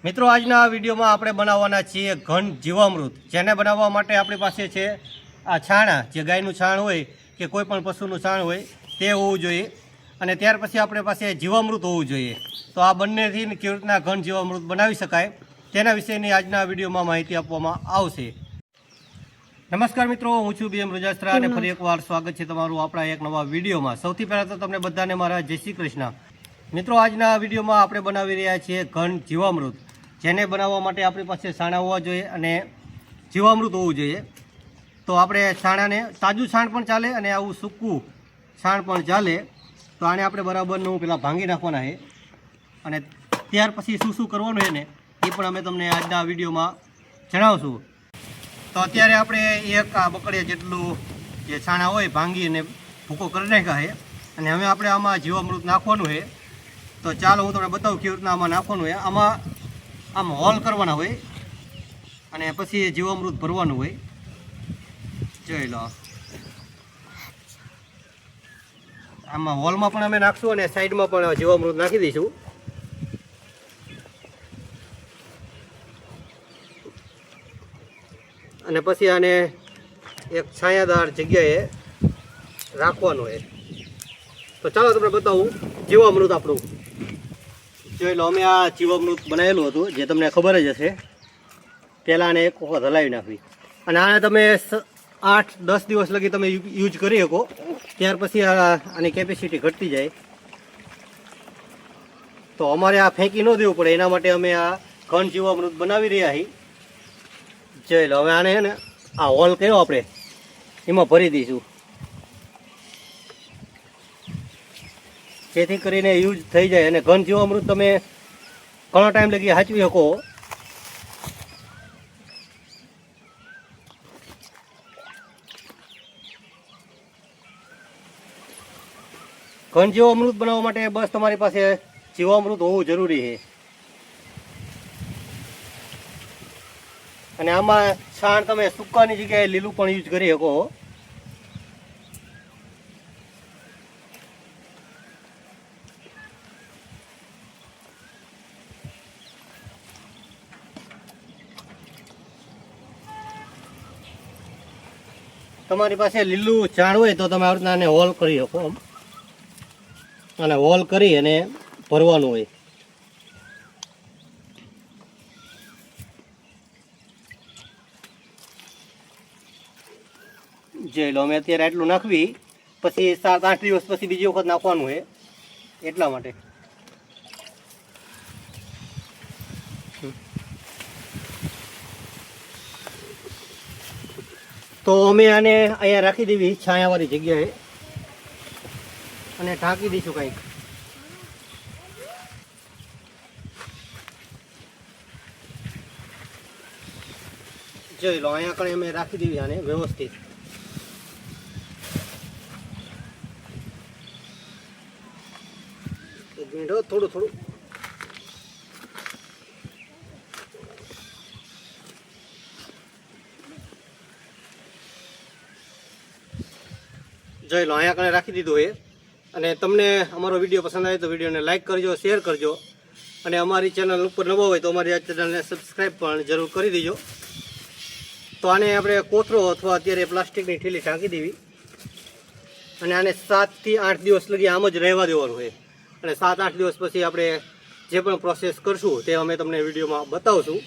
મિત્રો આજના આ વિડીયોમાં આપણે બનાવવાના છીએ ઘન જીવામૃત, જેને બનાવવા માટે આપણી પાસે છે આ છાણા, જે ગાયનું છાણ હોય કે કોઈ પણ પશુનું છાણ હોય તે હોવું જોઈએ, અને ત્યાર પછી આપણી પાસે જીવામૃત હોવું જોઈએ। તો આ બંનેથી કેવી રીતના ઘન જીવામૃત બનાવી શકાય તેના વિશેની આજના વિડીયોમાં માહિતી આપવામાં આવશે। નમસ્કાર મિત્રો, હું છું BM રજાસ્ત્રા અને ફરી એકવાર સ્વાગત છે તમારું આપણા એક નવા વિડીયોમાં। સૌથી પહેલાં તો તમને બધાને મારા જય શ્રી કૃષ્ણ। મિત્રો આજના વિડીયોમાં આપણે બનાવી રહ્યા છીએ ઘન જીવામૃત, જેને બનાવવા માટે આપણી પાસે છાણા હોવા જોઈએ અને જીવામૃત હોવું જોઈએ। તો આપણે છાણાને તાજું છાણ પણ ચાલે અને આવું સૂકું છાણ પણ ચાલે। તો આને આપણે બરાબરનું પહેલાં ભાંગી નાખવાના છે, અને ત્યાર પછી શું શું કરવાનું છે ને એ પણ અમે તમને આજના વિડીયોમાં જણાવશું। તો અત્યારે આપણે એક આ બકડીયા જેટલું જે છાણા હોય ભાંગીને ભૂકો કરી નાખ્યા છે, અને હવે આપણે આમાં જીવામૃત નાખવાનું છે। તો ચાલો હું તમને બતાવું કેવી રીતના આમાં નાખવાનું હોય। આમ હોલ કરવાના હોય અને પછી જીવામૃત ભરવાનું હોય। જોઈ લો, આમાં હોલમાં પણ અમે નાખશું અને સાઈડમાં પણ જીવામૃત નાખી દઈશું। અને પછી આને એક છાયાદાર જગ્યાએ રાખવાનું હોય। તો ચાલો તમને બતાવું જીવામૃત આપણું। જોઈ લો, અમે આ જીવામૃત બનાવેલું હતું, જે તમને ખબર જ હશે। પહેલાં આને એક વખત હલાવી નાખવી, અને આને તમે 8-10 દિવસ લગી તમે યુઝ કરી શકો, ત્યાર પછી આની કેપેસિટી ઘટતી જાય। તો અમારે આ ફેંકી ન દેવું પડે એના માટે અમે આ ઘન જીવામૃત બનાવી રહ્યા છીએ। જોઈ લો, હવે આને છે ને આ હોલ કયો આપણે એમાં ભરી દઈશું, જેથી કરીને યુઝ થઈ જાય। અને ઘન જીવામૃત તમે ઘણો ટાઈમ લગી સાચવી શકો। ઘન જીવામૃત બનાવવા માટે બસ તમારી પાસે જીવામૃત હોવું જરૂરી છે। અને આમાં છાણ તમે સૂકાની જગ્યાએ લીલું પણ યુઝ કરી શકો। તમારી પાસે લીલું છાણ હોય તો તમે આ રીતના આને હોલ કરી શકો, અને હોલ કરી અને ભરવાનું હોય। જોઈ લો, અમે અત્યારે આટલું નાખવી, પછી 7-8 દિવસ પછી બીજી વખત નાખવાનું હોય, એટલા માટે। તો અમે આને અહીંયા રાખી દેવી છાયાવાળી જગ્યાએ, અને ઢાંકી દઈશું કંઈક। જોઈ લો, અહીંયા કણે અમે રાખી દેવી આને વ્યવસ્થિત। થોડું જોઈ લો, અહીંયા કણે રાખી દીધું હોય। અને તમને અમારો વિડીયો પસંદ આવે તો વિડીયોને લાઇક કરજો, શેર કરજો, અને અમારી ચેનલ ઉપર નવો હોય તો અમારી આ ચેનલને સબસ્ક્રાઈબ પણ જરૂર કરી દેજો। તો આને આપણે કોથળો અથવા અત્યારે પ્લાસ્ટિકની થેલી ઢાંકી દેવી, અને આને 7 થી 8 દિવસ લગી આમ જ રહેવા દેવાનું હોય। અને 7-8 દિવસ પછી આપણે જે પણ પ્રોસેસ કરશું તે અમે તમને વિડીયોમાં બતાવશું।